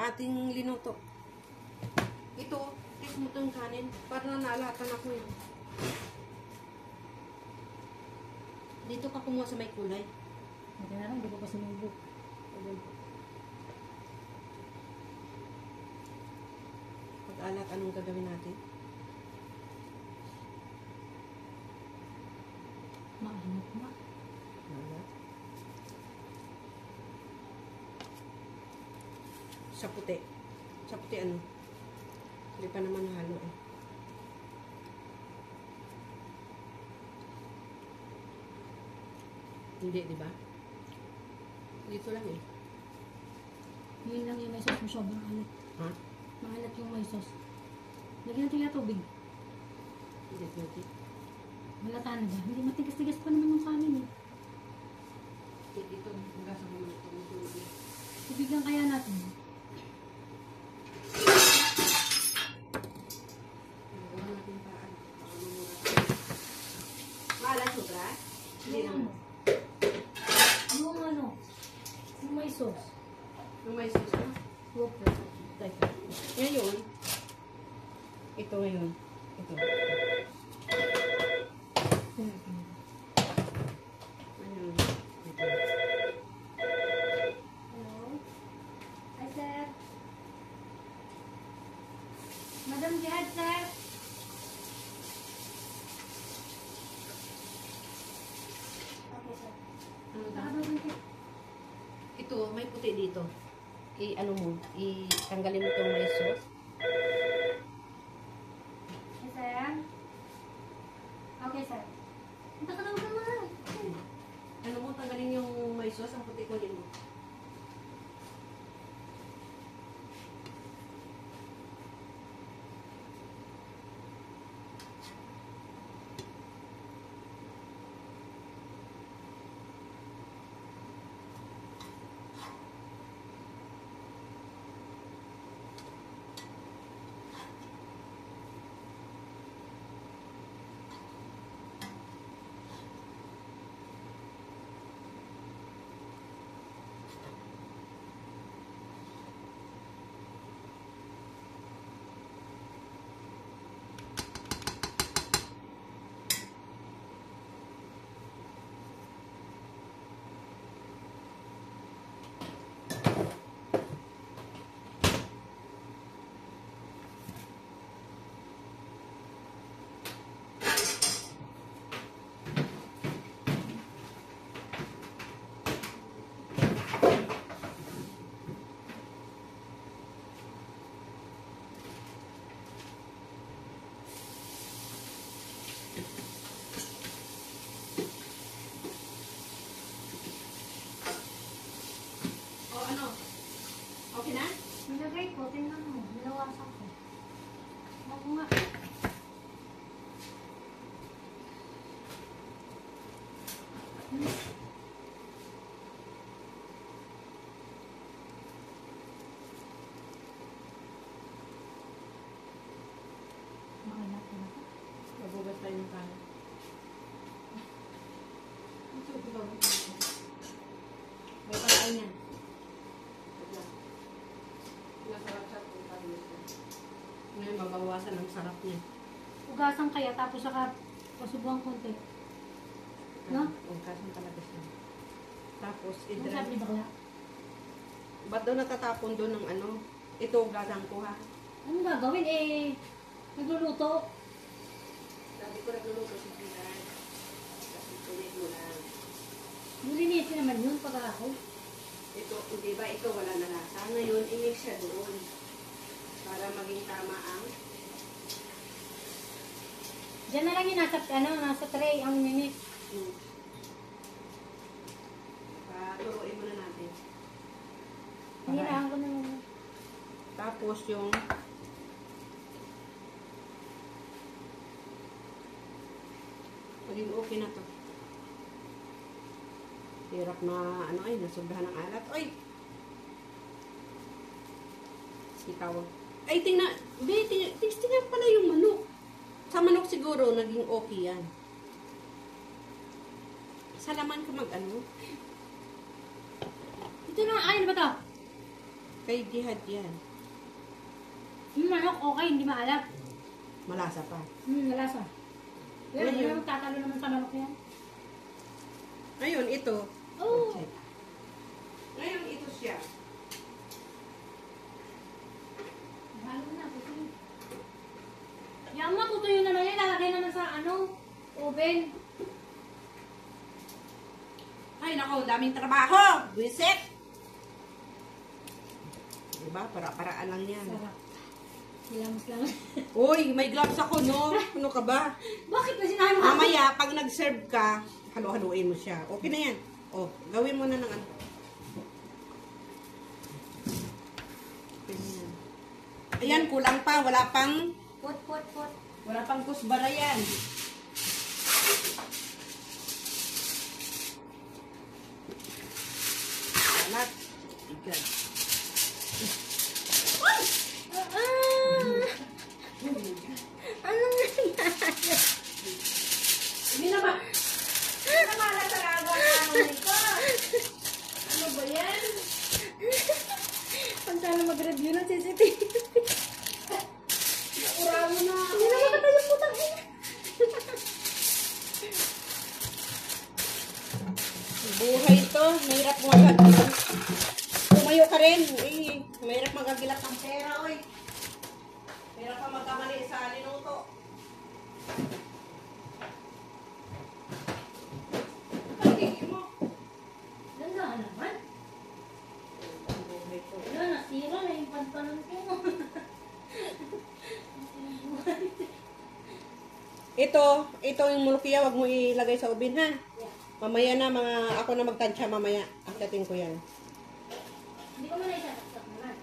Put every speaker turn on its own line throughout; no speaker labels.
ating linuto. Ito, tis mo itong kanin. Para naalatan ako yun. Dito ka kumuha sa may kulay.
Hindi na lang, hindi ko pa sinubok.
Pag-alat, anong gagawin natin?
Maanap na.
Alat. Sa puti. Sa puti ano? Hindi pa naman halo eh. Hindi, di ba? Dito lang eh.
Yun lang yung may sauce mo, sobrang alat.
Ha?
Maalat yung may sauce. Lagyan natin yung tubig.
Hindi, hindi.
Malata na ba? Hindi matigas-tigas pa naman yung kanin eh.
Dito, hugasan mo ito.
Tubigan kaya natin.
Maalat sobra? Hindi naman.
Yung ano? Yung may sauce.
Yung may sauce na?
Opo.
Teka. Ngayon, ito ngayon. Ito. Ayun. Ito.
Hello? Hi, sir. Madam Jihad, sir. Okay, sir.
Ano daw?
Nakabagin ko.
Ito, may puti dito. I-ano mo, i-tanggalin mo itong may sauce.
Hey, sir. Okay, sir. Ito ka naman.
Ano mo, tanggalin yung may sauce, ang puti ko din mo. Okay na?
Nilagay ko, tingnan mo. Nilawasan ko. Ako nga. Makalat na ako.
Magugas tayo ng kanin. Ito, ito ba? May paraan yan. Nasarap-sarap kung tayo ito. Ngayon, mabawasan ang sarap niya.
Ugasan kaya, tapos saka pasubuang konti. No?
Ugasan talaga siya. Tapos,
Ano sabi ni bakla?
ba't daw natatapon doon ng ano? Ito, ugasan ko ha.
Anong gagawin? Eh, nagluluto.
Sabi ko nagluluto si Pilar. Kasi tulit mo lang.
Nilinisin naman yun pag ako.
Ito, di ba ito wala na lasa. Ngayon, i-mix siya doon. Para maging tama ang...
Diyan na lang yung nasa tray ang mimix.
Turuin muna natin.
Hinilaan ko na muna.
Tapos yung... Maging okay na to. Hirap na ano ay, nasobrahan ng alat. Ay! Itawag. Ay, tingnan. Tingnan pala yung manok. Sa manok siguro, naging okay yan. Sa laman ka mag-ano?
Ito na, ayun ba ito?
Kay Jihad yan.
Yung manok, okay, hindi maalat.
Malasa pa.
Nalasa. Pero
Ayun.
hindi naman tatalo naman sa manok yan.
Ngayon, ito.
Oh.
Check. Ngayon, ito siya.
Halo na, kasi. Yan mo, tutuyo naman yan. Lalagay naman sa oven.
Ay, nako, daming trabaho. Buisit. Diba? Para-paraan lang yan.
Sarap. Hilamos lang.
Uy, may gloves ako, no? Ano ka ba?
Bakit ba sinabi mo?
Mamaya, pag nag-serve ka, halo-haluin mo siya. Okay na yan. Oh, gawin mo na ng ano. Okay na yan. Ayan, kulang pa. Wala pang
Pot.
wala pang kusbara yan. Alat. Ikan.
Ano nga?
Hindi na ba? Hindi na ba talaga ang nito? Ano ba yan?
Ang sana mag-review ng CCTV.
Ura mo na.
Hindi na makatayo po tayo.
Buhay ito. Mahirap mo magagilat. Tumayo ka rin. Eh, mahirap magagilat ng pera, oy. Mahirap ka magkamali sa linuto. Pagiging mo.
Ganda ka naman.
Buhay ko.
Wala, nasira na yung pantalon ko.
Ito yung mulkiya, wag mo ilagay sa ubin, ha?
Yeah.
Mamaya na, ako na magtansya mamaya. Akyatin ko yan.
Hindi ko muna isasaksak naman.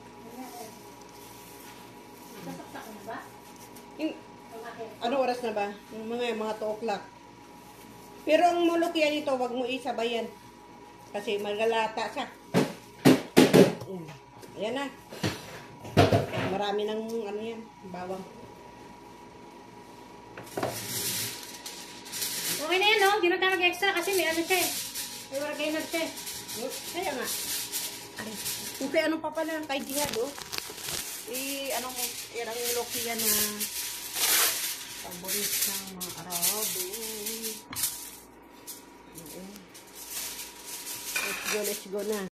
Isasaksak ko na ba? Ang akin.
Ano oras na ba? Mga 2 o'clock. Pero ang mulkiya nito, wag mo isabayan. Kasi magalata siya. Ayan na. Marami ng yan, bawang.
Okay na yan, no? Hindi na tayo mag-extra kasi may siya eh. May wargainag siya eh.
Kaya nga. Ay, kung kaya ano pa pala kay Jihad, oh. Ano mo, yan ang mulkiya na paborit ng mga Arabo. Let's go na.